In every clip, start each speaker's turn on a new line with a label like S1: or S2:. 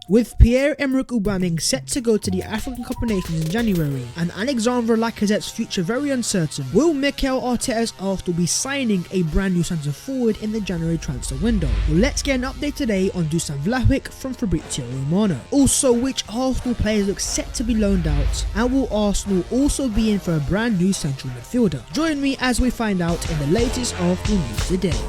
S1: With Pierre-Emerick Aubameyang set to go to the African Cup of Nations in January and Alexandre Lacazette's future very uncertain, will Mikel Arteta's Arsenal be signing a brand new centre forward in the January transfer window? Well, let's get an update today on Dusan Vlahovic from Fabrizio Romano. Also, which Arsenal players look set to be loaned out, and will Arsenal also be in for a brand new central midfielder? Join me as we find out in the latest Arsenal news today.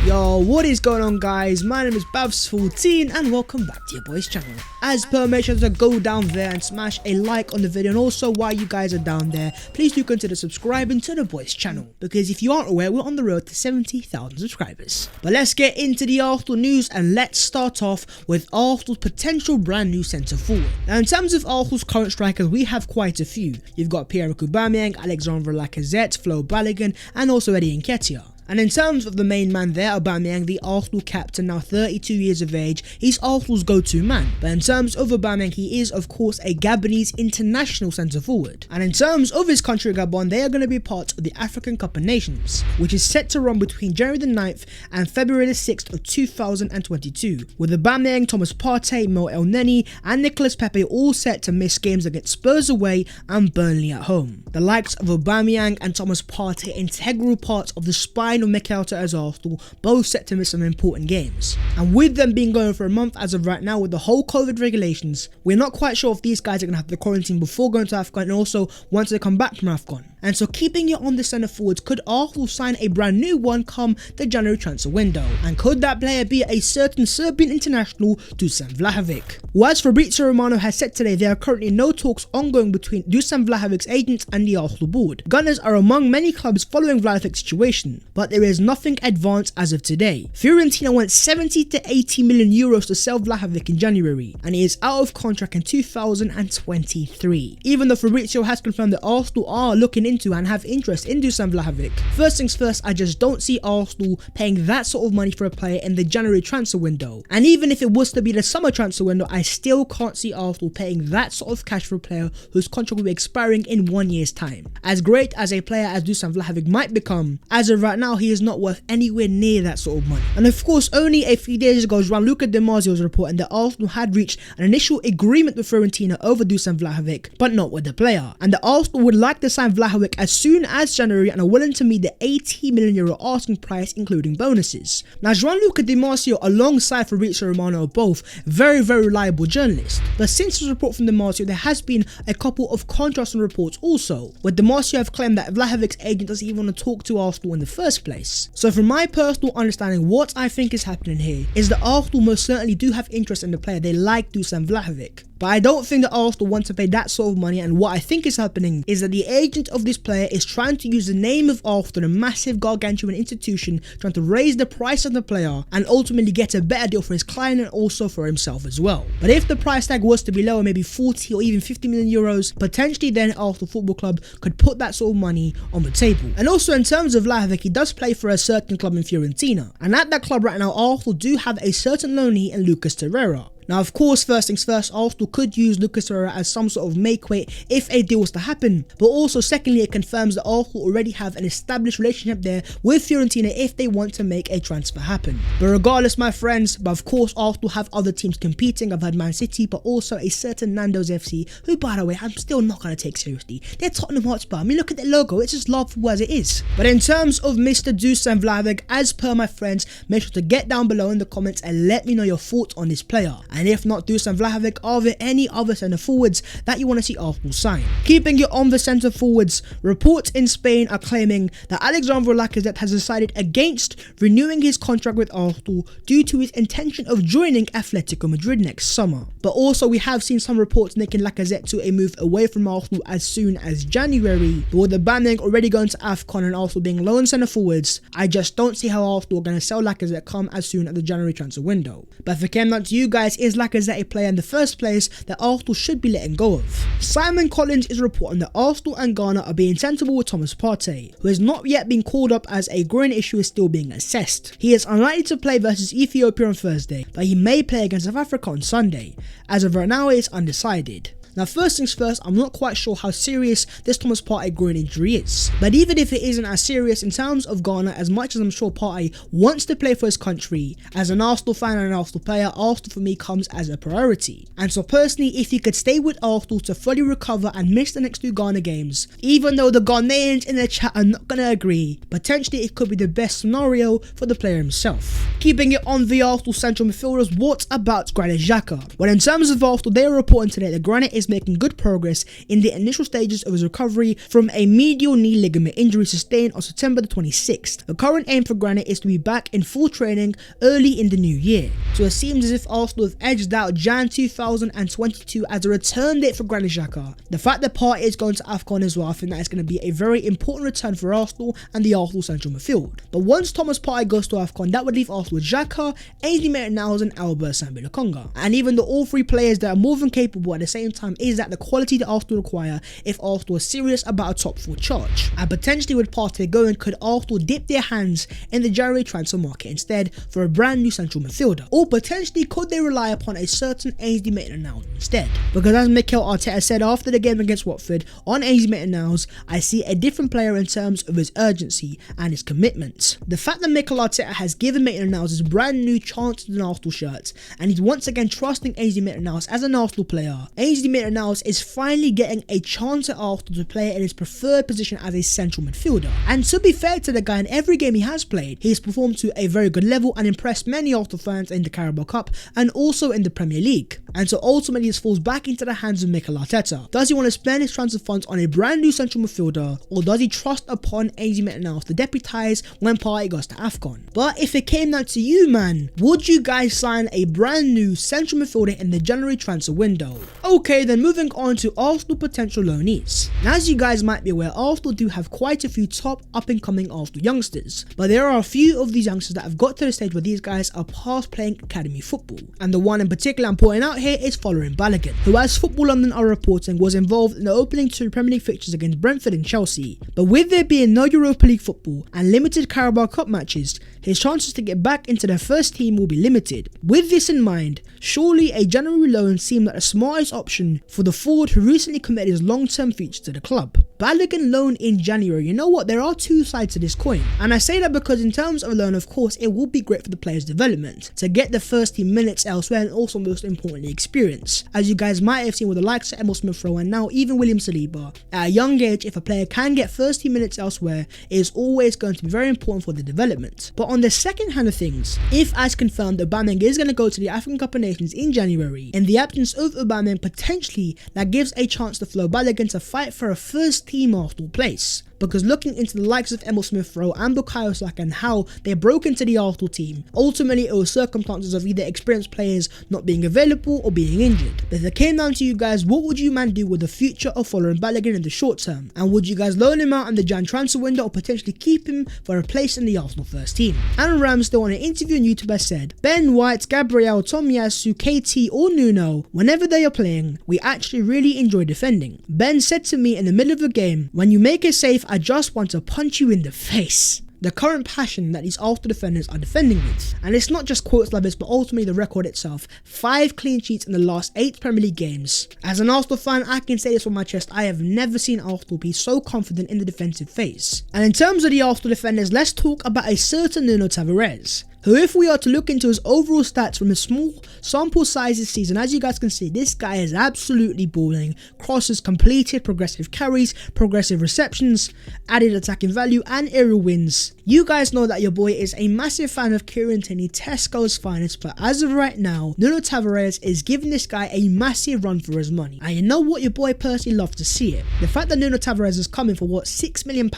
S1: Yo, what is going on, guys? My name is Babs14 and welcome back to your boys channel. As per, make sure to go down there and smash a like on the video, and also while you guys are down there, please do consider subscribing to the boys channel, because if you aren't aware, we're on the road to 70,000 subscribers. But let's get into the Arsenal news, and let's start off with Arsenal's potential brand new centre forward. Now, in terms of Arsenal's current strikers, we have quite a few. You've got Pierre-Emerick Aubameyang, Alexandre Lacazette, Flo Balogun, and also Eddie Nketiah. And in terms of the main man there, Aubameyang, the Arsenal captain, now 32 years of age, he's Arsenal's go-to man. But in terms of Aubameyang, he is of course a Gabonese international centre forward. And in terms of his country, Gabon, they are going to be part of the African Cup of Nations, which is set to run between January the 9th and February the 6th of 2022, with Aubameyang, Thomas Partey, Mo Elneny and Nicolas Pepe all set to miss games against Spurs away and Burnley at home. The likes of Aubameyang and Thomas Partey, integral parts of the spine of Mikel Arteta's Arsenal, both set to miss some important games. And with them being going for a month as of right now with the whole COVID regulations, we're not quite sure if these guys are going to have the quarantine before going to AFCON and also once they come back from AFCON. And so keeping it on the centre forwards, could Arsenal sign a brand new one come the January transfer window? And could that player be a certain Serbian international, Dusan Vlahovic? Well, as Fabrizio Romano has said today, there are currently no talks ongoing between Dusan Vlahovic's agents and the Arsenal board. Gunners are among many clubs following Vlahovic's situation, but there is nothing advanced as of today. Fiorentina went 70 to 80 million euros to sell Vlahovic in January, and he is out of contract in 2023. Even though Fabrizio has confirmed that Arsenal are looking into and have interest in Dusan Vlahovic, first things first, I just don't see Arsenal paying that sort of money for a player in the January transfer window. And even if it was to be the summer transfer window, I still can't see Arsenal paying that sort of cash for a player whose contract will be expiring in 1 year's time. As great as a player as Dusan Vlahovic might become, as of right now, he is not worth anywhere near that sort of money. And of course, only a few days ago, Gianluca Di Marzio was reporting that Arsenal had reached an initial agreement with Fiorentina over Dusan Vlahovic, but not with the player, and that Arsenal would like to sign Vlahovic as soon as January and are willing to meet the 80 million euro asking price, including bonuses. Now, Gianluca Di Marzio alongside Fabrizio Romano are both very reliable journalists, but since this report from Di Marzio, there has been a couple of contrasting reports also, where Di Marzio have claimed that Vlahovic's agent doesn't even want to talk to Arsenal in the first place. So from my personal understanding, what I think is happening here is that Arsenal most certainly do have interest in the player. They like Dusan Vlahovic, but I don't think that Arsenal want to pay that sort of money. And what I think is happening is that the agent of this player is trying to use the name of Arsenal, a massive gargantuan institution, trying to raise the price of the player and ultimately get a better deal for his client and also for himself as well. But if the price tag was to be lower, maybe 40 or even 50 million euros, potentially then Arsenal Football Club could put that sort of money on the table. And also in terms of Vlahovic, he does play for a certain club in Fiorentina, and at that club right now, Arsenal do have a certain loanee in Lucas Torreira. Now, of course, first things first, Arsenal could use Lucas Torreira as some sort of make-weight if a deal was to happen. But also, secondly, it confirms that Arsenal already have an established relationship there with Fiorentina if they want to make a transfer happen. But regardless, my friends, but of course, Arsenal have other teams competing. I've had Man City, but also a certain Nando's FC, who, by the way, I'm still not going to take seriously. They're Tottenham Hotspur. I mean, look at their logo. It's just laughable as it is. But in terms of Mr. Dusan Vlahovic, as per my friends, make sure to get down below in the comments and let me know your thoughts on this player. And if not Dusan Vlahovic, are there any other centre forwards that you want to see Arsenal sign? Keeping it on the centre forwards, reports in Spain are claiming that Alexandre Lacazette has decided against renewing his contract with Arsenal due to his intention of joining Atletico Madrid next summer. But also, we have seen some reports linking Lacazette to a move away from Arsenal as soon as January. But with the Aubameyang already going to AFCON and also being lone centre forwards, I just don't see how Arsenal are going to sell Lacazette come as soon as the January transfer window. But if it came down to you guys, is Lacazette a player in the first place that Arsenal should be letting go of? Simon Collins is reporting that Arsenal and Ghana are being sensible with Thomas Partey, who has not yet been called up as a groin issue is still being assessed. He is unlikely to play versus Ethiopia on Thursday, but he may play against South Africa on Sunday. As of right now, it is undecided. Now first things first, I'm not quite sure how serious this Thomas Partey groin injury is, but even if it isn't as serious in terms of Ghana, as much as I'm sure Partey wants to play for his country, as an Arsenal fan and an Arsenal player, Arsenal for me comes as a priority. And so personally, if he could stay with Arsenal to fully recover and miss the next 2 Ghana games, even though the Ghanaians in the chat are not gonna agree, potentially it could be the best scenario for the player himself. Keeping it on the Arsenal central midfielders, what about Granit Xhaka? Well, in terms of Arsenal, they are reporting today that Granit is making good progress in the initial stages of his recovery from a medial knee ligament injury sustained on September the 26th. The current aim for Granit is to be back in full training early in the new year. So it seems as if Arsenal have edged out Jan 2022 as a return date for Granit Xhaka. The fact that Partey is going to AFCON as well, I think that is going to be a very important return for Arsenal and the Arsenal central midfield. But once Thomas Partey goes to AFCON, that would leave Arsenal with Xhaka, Ainsley Maitland-Niles and Albert Sambi-Lokonga. And even though all 3 players that are more than capable, at the same time is that the quality that Arsenal require if Arsenal is serious about a top 4 charge. And potentially with Partey going, could Arsenal dip their hands in the January transfer market instead for a brand new central midfielder? Or potentially could they rely upon a certain Ainsley Maitland-Niles instead? Because as Mikel Arteta said after the game against Watford, on Ainsley Maitland-Niles, I see a different player in terms of his urgency and his commitment. The fact that Mikel Arteta has given Maitland-Niles his brand new chance in an Arsenal shirt, and he's once again trusting Ainsley Maitland-Niles as an Arsenal player. Ainsley Maitland-Niles is finally getting a chance at Arsenal to play in his preferred position as a central midfielder. And to be fair to the guy, in every game he has played, he has performed to a very good level and impressed many Arsenal fans in the Carabao Cup and also in the Premier League. And so ultimately this falls back into the hands of Mikel Arteta. Does he want to spend his transfer funds on a brand new central midfielder, or does he trust upon Ainsley Maitland-Niles to deputise when Partey goes to AFCON? But if it came down to you, man, would you guys sign a brand new central midfielder in the January transfer window? Okay, then moving on to Arsenal potential loanees. Now, as you guys might be aware, Arsenal do have quite a few top up-and-coming Arsenal youngsters, but there are a few of these youngsters that have got to the stage where these guys are past playing academy football. And the one in particular I'm pointing out here is Folarin Balogun, who, as Football London are reporting, was involved in the opening 2 Premier League fixtures against Brentford and Chelsea. But with there being no Europa League football and limited Carabao Cup matches, his chances to get back into their first team will be limited. With this in mind, surely a January loan seemed like the smartest option for the forward who recently committed his long-term future to the club. Balogun loan in January, you know what, there are 2 sides to this coin. And I say that because in terms of a loan, of course, it will be great for the player's development, to get the first team minutes elsewhere and also most importantly experience. As you guys might have seen with the likes of Emile Smith-Rowe and now even William Saliba, at a young age, if a player can get first team minutes elsewhere, it is always going to be very important for the development. But on the second hand of things, if as confirmed Aubameyang is going to go to the African Cup of Nations in January, in the absence of Aubameyang, potentially that gives a chance to Flo Balogun to fight for a first team Arsenal place. Because looking into the likes of Emile Smith-Rowe and Bukayo Saka and how they broke into the Arsenal team, ultimately it was circumstances of either experienced players not being available or being injured. But if it came down to you guys, what would you man do with the future of Folarin Balogun in the short term? And would you guys loan him out in the Jan transfer window or potentially keep him for a place in the Arsenal first team? Aaron Ramsdale on an interview on YouTube has said, Ben White, Gabriel, Tomiyasu, KT or Nuno, whenever they are playing, we actually really enjoy defending. Ben said to me in the middle of the game, when you make a save, I just want to punch you in the face. The current passion that these Arsenal defenders are defending with. And it's not just quotes like this, but ultimately the record itself. 5 clean sheets in the last 8 Premier League games. As an Arsenal fan, I can say this from my chest, I have never seen Arsenal be so confident in the defensive phase. And in terms of the Arsenal defenders, let's talk about a certain Nuno Tavares, who, if we are to look into his overall stats from a small sample size this season, as you guys can see, this guy is absolutely balling. Crosses completed, progressive carries, progressive receptions, added attacking value and aerial wins. You guys know that your boy is a massive fan of Kieran Tierney, Tesco's finest, but as of right now, Nuno Tavares is giving this guy a massive run for his money. And you know what, your boy personally loves to see it. The fact that Nuno Tavares is coming for what, £6 million,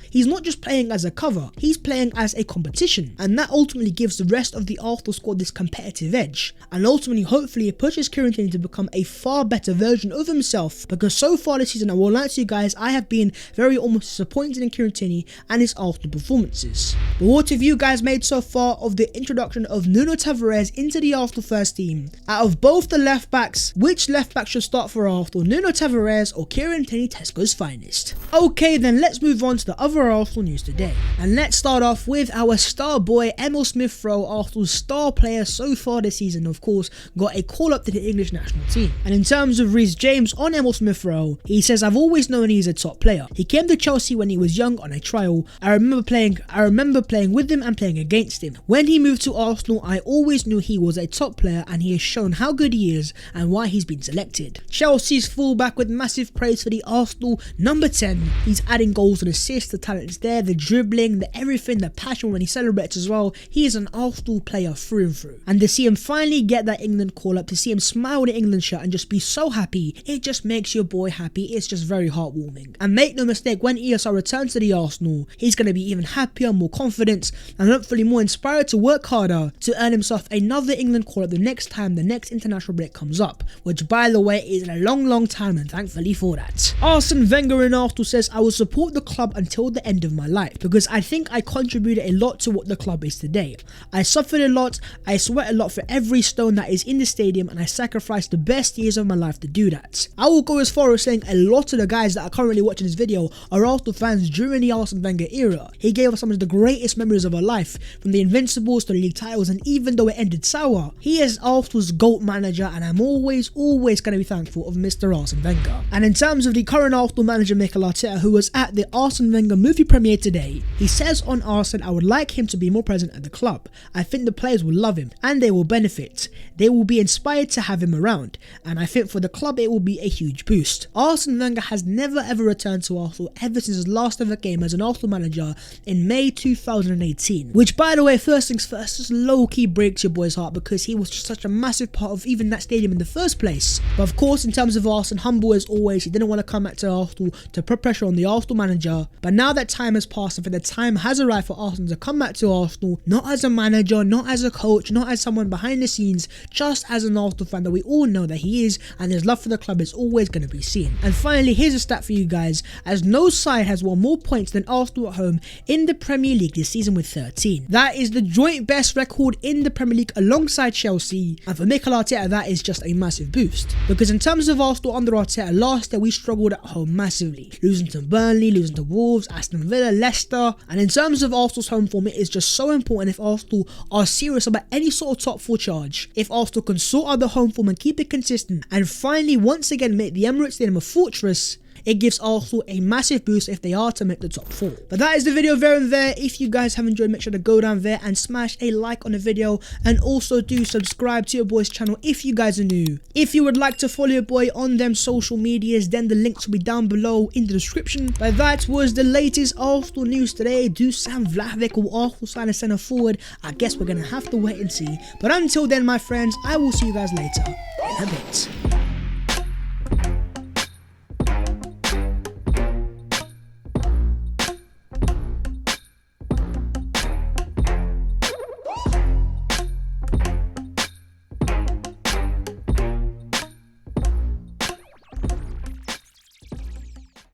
S1: he's not just playing as a cover, he's playing as a competition. And that ultimately gives the rest of the Arsenal squad this competitive edge, and ultimately hopefully it pushes Kieran Tierney to become a far better version of himself, because so far this season, I will lie to you guys, I have been very almost disappointed in Kieran Tierney and his Arsenal performances. performances. But what have you guys made so far of the introduction of Nuno Tavares into the Arsenal first team? Out of both the left backs, which left back should start for Arsenal, Nuno Tavares or Kieran Tierney-Tesco's finest? Okay, then let's move on to the other Arsenal news today. And let's start off with our star boy Emil Smith-Rowe, Arsenal's star player so far this season, of course, got a call up to the English national team. And in terms of Reece James on Emil Smith-Rowe, he says, "I've always known he's a top player. He came to Chelsea when he was young on a trial. I remember playing with him and playing against him. When he moved to Arsenal, I always knew he was a top player and he has shown how good he is and why he's been selected." Chelsea's fullback with massive praise for the Arsenal number 10. He's adding goals and assists, the talent is there, the dribbling, the everything, the passion when he celebrates as well. He is an Arsenal player through and through. And to see him finally get that England call up, to see him smile with the England shirt and just be so happy, it just makes your boy happy. It's just very heartwarming. And make no mistake, when ESR returns to the Arsenal, he's going to be even happier, more confident, and hopefully more inspired to work harder to earn himself another England call up the next time the next international break comes up, which by the way is in a long time, and thankfully for that. Arsene Wenger in Arsenal says, "I will support the club until the end of my life because I think I contributed a lot to what the club is today. I suffered a lot, I sweat a lot for every stone that is in the stadium, and I sacrificed the best years of my life to do that." I will go as far as saying a lot of the guys that are currently watching this video are Arsenal fans during the Arsene Wenger era. He gave us some of the greatest memories of our life, from the Invincibles to the league titles, and even though it ended sour, he is Arsenal's GOAT manager, and I'm always going to be thankful of Mr. Arsene Wenger. And in terms of the current Arsenal manager Mikel Arteta, who was at the Arsene Wenger movie premiere today, he says on Arsene, "I would like him to be more present at the club. I think the players will love him and they will benefit. They will be inspired to have him around, and I think for the club it will be a huge boost." Arsene Wenger has never ever returned to Arsenal ever since his last ever game as an Arsenal manager in May 2018, which by the way, first things first, just low-key breaks your boy's heart because he was just such a massive part of even that stadium in the first place. But of course, in terms of Arsene, humble as always, he didn't want to come back to Arsenal to put pressure on the Arsenal manager. But now that time has passed, I think the time has arrived for Arsenal to come back to Arsenal, not as a manager, not as a coach, not as someone behind the scenes, just as an Arsenal fan that we all know that he is, and his love for the club is always going to be seen. And finally, here's a stat for you guys, as no side has won more points than Arsenal at home in the Premier League this season with 13. That is the joint best record in the Premier League alongside Chelsea, and for Mikel Arteta that is just a massive boost. Because in terms of Arsenal under Arteta, last year we struggled at home massively, losing to Burnley, losing to Wolves, Aston Villa, Leicester, and in terms of Arsenal's home form, it is just so important if Arsenal are serious about any sort of top 4 charge. If Arsenal can sort out the home form and keep it consistent, and finally once again make the Emirates Stadium a fortress, it gives Arsenal a massive boost if they are to make the top 4. But that is the video there and there. If you guys have enjoyed, make sure to go down there and smash a like on the video, and also do subscribe to your boy's channel if you guys are new. If you would like to follow your boy on them social medias, then the links will be down below in the description. But that was the latest Arsenal news today. Dusan Vlahovic will Arsenal sign a centre forward. I guess we're going to have to wait and see. But until then, my friends, I will see you guys later in a bit.